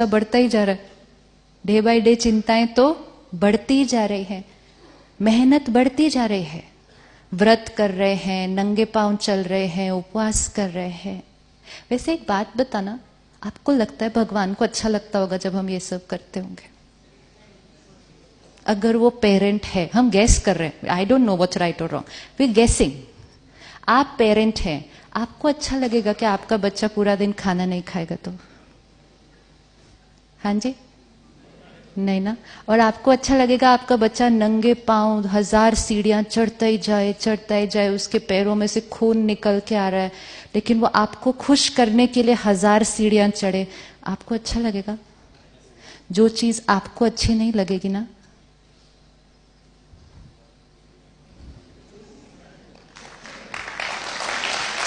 बढ़ता ही जा रहा है, डे बाय डे चिंताएं तो बढ़ती जा रही है, मेहनत बढ़ती जा रही है, व्रत कर रहे हैं, नंगे पांव चल रहे हैं, उपवास कर रहे हैं। वैसे एक बात बताना, आपको लगता है भगवान को अच्छा लगता होगा जब हम ये सब करते होंगे? अगर वो पेरेंट है, हम गैस कर रहे हैं, I don't know what's right और रॉन्ग, वी गेसिंग, आप पेरेंट हैं, आपको अच्छा लगेगा कि आपका बच्चा पूरा दिन खाना नहीं खाएगा? तो हाँ जी, नहीं ना। और आपको अच्छा लगेगा आपका बच्चा नंगे पांव 1000 सीढ़ियां चढ़ता ही जाए, उसके पैरों में से खून निकल के आ रहा है, लेकिन वो आपको खुश करने के लिए 1000 सीढ़ियां चढ़े, आपको अच्छा लगेगा? जो चीज आपको अच्छी नहीं लगेगी ना,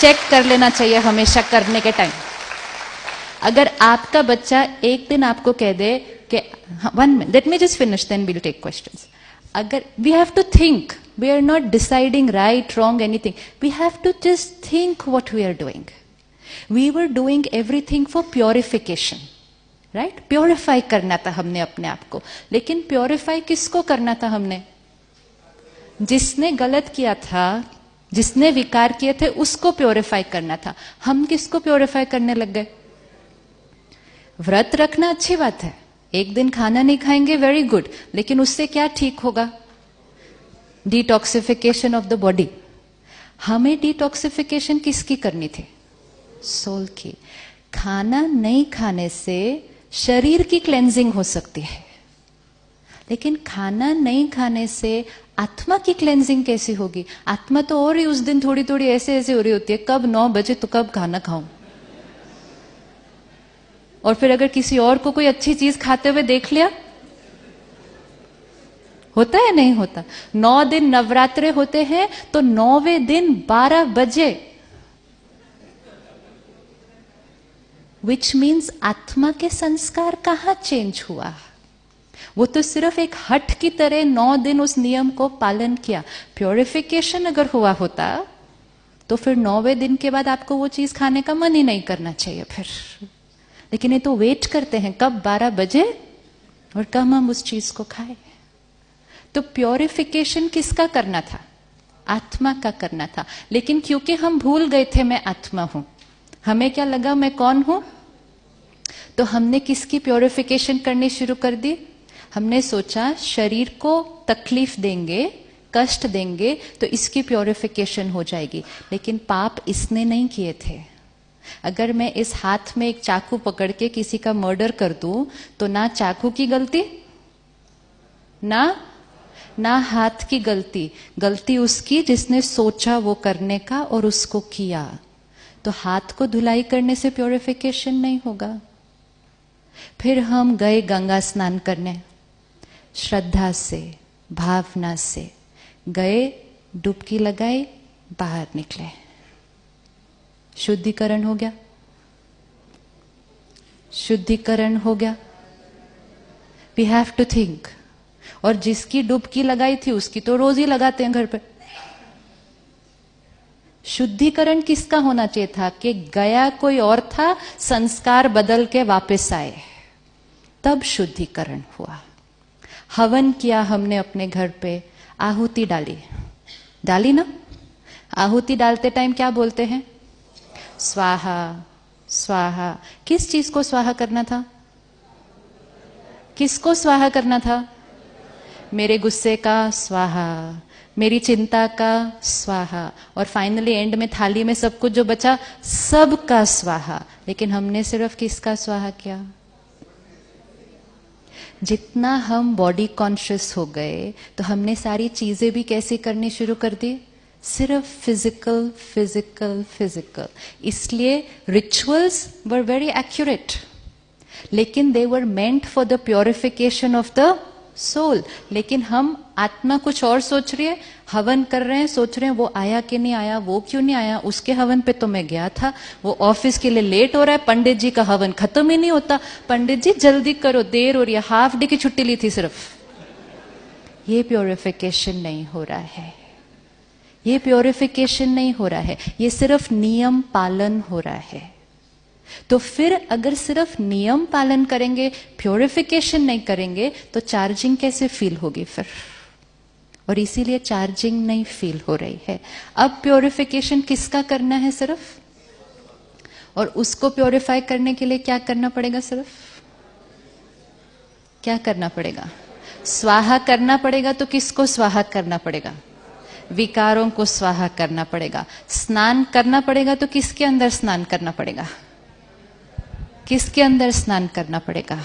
चेक कर लेना चाहिए हमेशा करने के टाइम। अगर आपका बच्चा एक दिन आपको कह दे कि 1 minute, let me just finish, then we'll take questions. अगर we have to think, we are not deciding right, wrong, anything. We have to just think what we are doing. We were doing everything for purification, right? Purify करना था हमने अपने आप को, लेकिन purify किसको करना था हमने? जिसने गलत किया था, जिसने विकार किए थे, उसको प्योरीफाई करना था। हम किसको प्योरीफाई करने लग गए? व्रत रखना अच्छी बात है, एक दिन खाना नहीं खाएंगे, वेरी गुड, लेकिन उससे क्या ठीक होगा? Detoxification of the body. हमें डिटॉक्सिफिकेशन किसकी करनी थी? सोल की। खाना नहीं खाने से शरीर की क्लेंजिंग हो सकती है, लेकिन खाना नहीं खाने से आत्मा की क्लेंजिंग कैसी होगी? आत्मा तो और ही उस दिन थोड़ी थोड़ी ऐसे ऐसे हो रही होती है, कब 9 बजे तो कब खाना खाऊं। और फिर अगर किसी और को कोई अच्छी चीज खाते हुए देख लिया, होता है नहीं होता? 9 दिन नवरात्रे होते हैं तो 9वें दिन 12 बजे, विच मीन्स आत्मा के संस्कार कहां चेंज हुआ? वो तो सिर्फ एक हट की तरह 9 दिन उस नियम को पालन किया। प्योरिफिकेशन अगर हुआ होता तो फिर 9वें दिन के बाद आपको वो चीज खाने का मन ही नहीं करना चाहिए फिर। लेकिन ये तो वेट करते हैं कब 12 बजे और कब हम उस चीज को खाएं। तो प्योरिफिकेशन किसका करना था? आत्मा का करना था। लेकिन क्योंकि हम भूल गए थे मैं आत्मा हूं, हमें क्या लगा मैं कौन हूं, तो हमने किसकी प्योरिफिकेशन करनी शुरू कर दी? हमने सोचा शरीर को तकलीफ देंगे, कष्ट देंगे तो इसकी प्योरिफिकेशन हो जाएगी। लेकिन पाप इसने नहीं किए थे। अगर मैं इस हाथ में एक चाकू पकड़ के किसी का मर्डर कर दूं तो ना चाकू की गलती, ना हाथ की गलती, गलती उसकी जिसने सोचा वो करने का और उसको किया। तो हाथ को धुलाई करने से प्योरिफिकेशन नहीं होगा। फिर हम गए गंगा स्नान करने, श्रद्धा से, भावना से गए, डुबकी लगाई, बाहर निकले, शुद्धिकरण हो गया, शुद्धिकरण हो गया। We have to think. और जिसकी डुबकी लगाई थी उसकी तो रोज ही लगाते हैं घर पे। शुद्धिकरण किसका होना चाहिए था? कि गया कोई और था, संस्कार बदल के वापस आए, तब शुद्धिकरण हुआ। हवन किया हमने अपने घर पे, आहुति डाली ना। आहुति डालते टाइम क्या बोलते हैं? स्वाहा स्वाहा। किस चीज को स्वाहा करना था? किसको स्वाहा करना था? मेरे गुस्से का स्वाहा, मेरी चिंता का स्वाहा, और फाइनली एंड में थाली में सब कुछ जो बचा सब का स्वाहा। लेकिन हमने सिर्फ किसका स्वाहा किया? जितना हम बॉडी कॉन्शियस हो गए तो हमने सारी चीजें भी कैसे करनी शुरू कर दी? सिर्फ फिजिकल फिजिकल फिजिकल। इसलिए रिचुअल्स वर वेरी एक्यूरेट, लेकिन they were meant for the purification of the soul. लेकिन हम आत्मा कुछ और सोच रही है, हवन कर रहे हैं, सोच रहे हैं वो आया कि नहीं आया, वो क्यों नहीं आया, उसके हवन पे तो मैं गया था, वो ऑफिस के लिए लेट हो रहा है, पंडित जी का हवन खत्म ही नहीं होता, पंडित जी जल्दी करो, देर हो रही है, हाफ डे की छुट्टी ली थी सिर्फ। ये प्योरिफिकेशन नहीं हो रहा है, ये प्योरिफिकेशन नहीं हो रहा है, ये सिर्फ नियम पालन हो रहा है। तो फिर अगर सिर्फ नियम पालन करेंगे, प्योरिफिकेशन नहीं करेंगे, तो चार्जिंग कैसे फील होगी फिर? और इसीलिए चार्जिंग नहीं फील हो रही है। अब प्योरिफिकेशन किसका करना है सिर्फ? और उसको प्योरिफाई करने के लिए क्या करना पड़ेगा? सिर्फ क्या करना पड़ेगा? स्वाहा करना पड़ेगा। तो किसको स्वाहा करना पड़ेगा? विकारों को स्वाहा करना पड़ेगा। स्नान करना पड़ेगा। तो किसके अंदर स्नान करना पड़ेगा? किसके अंदर स्नान करना पड़ेगा?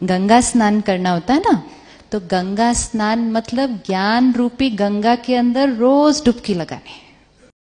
गंगा स्नान करना होता है ना। तो गंगा स्नान मतलब ज्ञान रूपी गंगा के अंदर रोज डुबकी लगाने।